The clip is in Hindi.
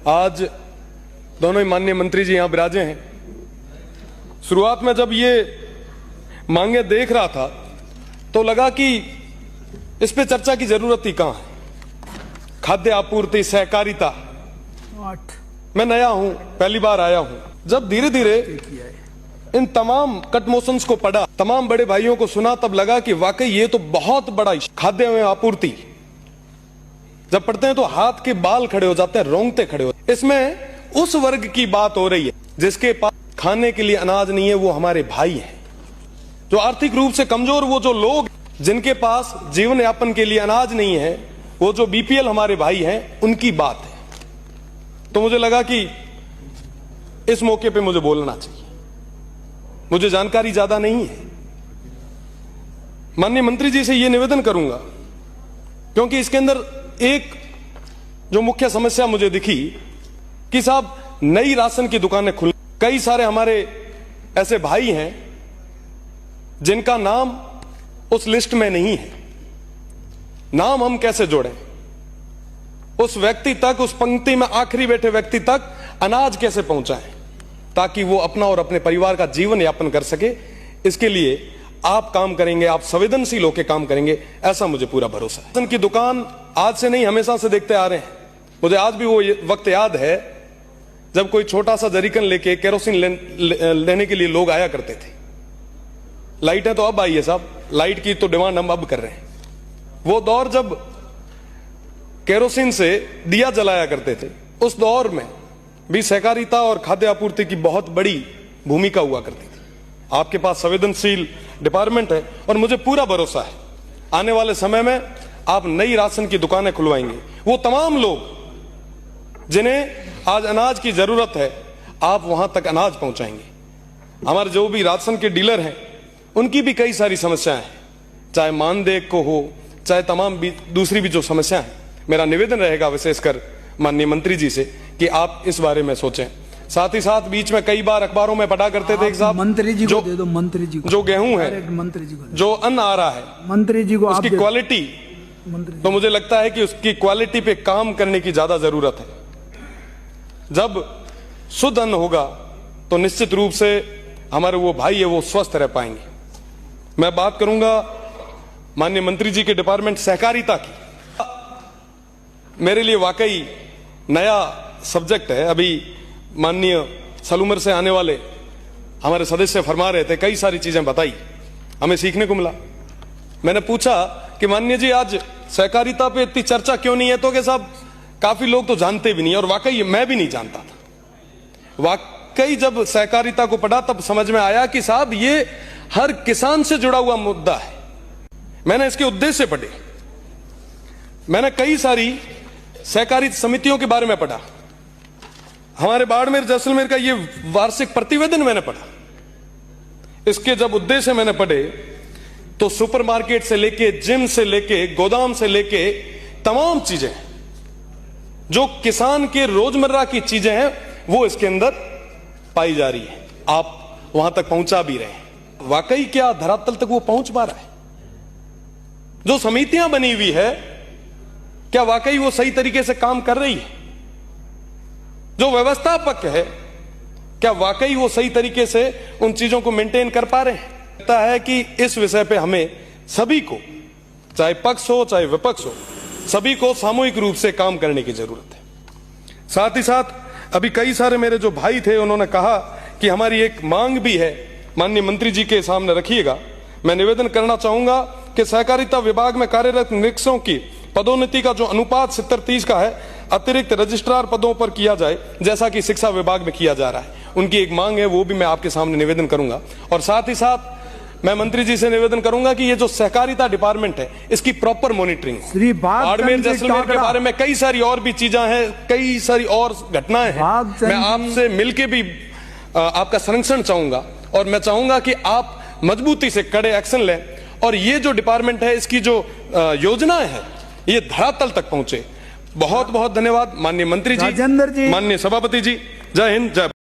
आज दोनों ही माननीय मंत्री जी यहां विराजे हैं। शुरुआत में जब ये मांगे देख रहा था तो लगा कि इस पे चर्चा की जरूरत ही कहां है। खाद्य आपूर्ति, सहकारिता, मैं नया हूं, पहली बार आया हूं। जब धीरे धीरे इन तमाम कट मोशंस को पढ़ा, तमाम बड़े भाइयों को सुना, तब लगा कि वाकई ये तो बहुत बड़ा खाद्य एवं आपूर्ति, जब पढ़ते हैं तो हाथ के बाल खड़े हो जाते हैं, रोंगटे खड़े हो। इसमें उस वर्ग की बात हो रही है जिसके पास खाने के लिए अनाज नहीं है, वो हमारे भाई हैं। जो आर्थिक रूप से कमजोर, वो जो लोग जिनके पास जीवन यापन के लिए अनाज नहीं है, वो जो बीपीएल हमारे भाई हैं, उनकी बात है। तो मुझे लगा कि इस मौके पे मुझे बोलना चाहिए। मुझे जानकारी ज्यादा नहीं है। माननीय मंत्री जी से यह निवेदन करूंगा, क्योंकि इसके अंदर एक जो मुख्य समस्या मुझे दिखी कि साहब नई राशन की दुकानें खुल, कई सारे हमारे ऐसे भाई हैं जिनका नाम उस लिस्ट में नहीं है। नाम हम कैसे जोड़ें? उस व्यक्ति तक, उस पंक्ति में आखिरी बैठे व्यक्ति तक अनाज कैसे पहुंचाएं ताकि वो अपना और अपने परिवार का जीवन यापन कर सके। इसके लिए आप काम करेंगे, आप संवेदनशील होकर काम करेंगे, ऐसा मुझे पूरा भरोसा है। राशन की दुकान आज से नहीं, हमेशा से देखते आ रहे हैं। मुझे आज भी वो वक्त याद है जब कोई छोटा सा जरीकन लेके केरोसिन लेने के लिए लोग आया करते थे। लाइटें तो अब आई है साहब, लाइट की तो डिमांड हम अब कर रहे हैं। वो दौर जब केरोसिन से दिया जलाया करते थे, उस दौर में भी सहकारिता और खाद्य आपूर्ति की बहुत बड़ी भूमिका हुआ करती थी। आपके पास संवेदनशील डिपार्टमेंट है और मुझे पूरा भरोसा है आने वाले समय में आप नई राशन की दुकानें खुलवाएंगे। वो तमाम लोग जिन्हें आज अनाज की जरूरत है, आप वहां तक अनाज पहुंचाएंगे। हमारे जो भी राशन के डीलर हैं, उनकी भी कई सारी समस्याएं हैं, चाहे मानदेय को हो, चाहे तमाम भी दूसरी भी जो समस्याएं हैं। मेरा निवेदन रहेगा विशेषकर माननीय मंत्री जी से कि आप इस बारे में सोचें। साथ ही साथ बीच में कई बार अखबारों में पढ़ा करते थे साहब, मंत्री जी को दे दो, मंत्री जी को, जो गेहूं है, मंत्री जी को, जो अन्न आ रहा है, मंत्री जी को, उसकी क्वालिटी, तो मुझे लगता है कि उसकी क्वालिटी पे काम करने की ज्यादा जरूरत है। जब शुद्ध अन्न होगा तो निश्चित रूप से हमारे वो भाई है वो स्वस्थ रह पाएंगे। मैं बात करूंगा माननीय मंत्री जी के डिपार्टमेंट सहकारिता की। मेरे लिए वाकई नया सब्जेक्ट है। अभी माननीय सलूमर से आने वाले हमारे सदस्य फरमा रहे थे, कई सारी चीजें बताई, हमें सीखने को मिला। मैंने पूछा कि माननीय जी आज सहकारिता पे इतनी चर्चा क्यों नहीं है? तो कि साहब काफी लोग तो जानते भी नहीं, और वाकई मैं भी नहीं जानता था। वाकई जब सहकारिता को पढ़ा तब समझ में आया कि साहब ये हर किसान से जुड़ा हुआ मुद्दा है। मैंने इसके उद्देश्य पढ़े, मैंने कई सारी सहकारी समितियों के बारे में पढ़ा, हमारे बाड़मेर जैसलमेर का ये वार्षिक प्रतिवेदन मैंने पढ़ा। इसके जब उद्देश्य मैंने पढ़े तो सुपरमार्केट से लेके, जिम से लेके, गोदाम से लेके तमाम चीजें जो किसान के रोजमर्रा की चीजें हैं वो इसके अंदर पाई जा रही है। आप वहां तक पहुंचा भी रहे हैं। वाकई क्या धरातल तक वो पहुंच पा रहा है? जो समितियां बनी हुई है, क्या वाकई वो सही तरीके से काम कर रही है? जो व्यवस्थापक है, क्या वाकई वो सही तरीके से उन चीजों को मेंटेन कर पा रहे हैं? लगता है कि इस विषय पे हमें सभी को, चाहे पक्ष हो चाहे विपक्ष हो, सभी को सामूहिक रूप से काम करने की जरूरत है। साथ ही साथ अभी कई सारे मेरे जो भाई थे, उन्होंने कहा कि हमारी एक मांग भी है, माननीय मंत्री जी के सामने रखिएगा। मैं निवेदन करना चाहूंगा कि सहकारिता विभाग में कार्यरत निरीक्षकों की पदोन्नति का जो अनुपात 70-30 का है, अतिरिक्त रजिस्ट्रार पदों पर किया जाए, जैसा कि शिक्षा विभाग में किया जा रहा है। उनकी एक मांग है, वो भी मैं आपके सामने निवेदन करूंगा। और साथ ही साथ मैं मंत्री जी से निवेदन करूंगा कि ये जो सहकारिता डिपार्टमेंट है, इसकी प्रॉपर मॉनिटरिंग। बाड़मेर जैसलमेर के बारे में कई सारी और भी चीजें हैं, कई सारी और घटनाएं हैं। मैं आपसे मिलकर भी आपका संरक्षण चाहूंगा, और मैं चाहूंगा कि आप मजबूती से कड़े एक्शन लें, और ये जो डिपार्टमेंट है, इसकी जो योजनाएं हैं, ये धरातल तक पहुंचे। बहुत बहुत धन्यवाद माननीय मंत्री जी, माननीय सभापति जी। जय हिंद, जय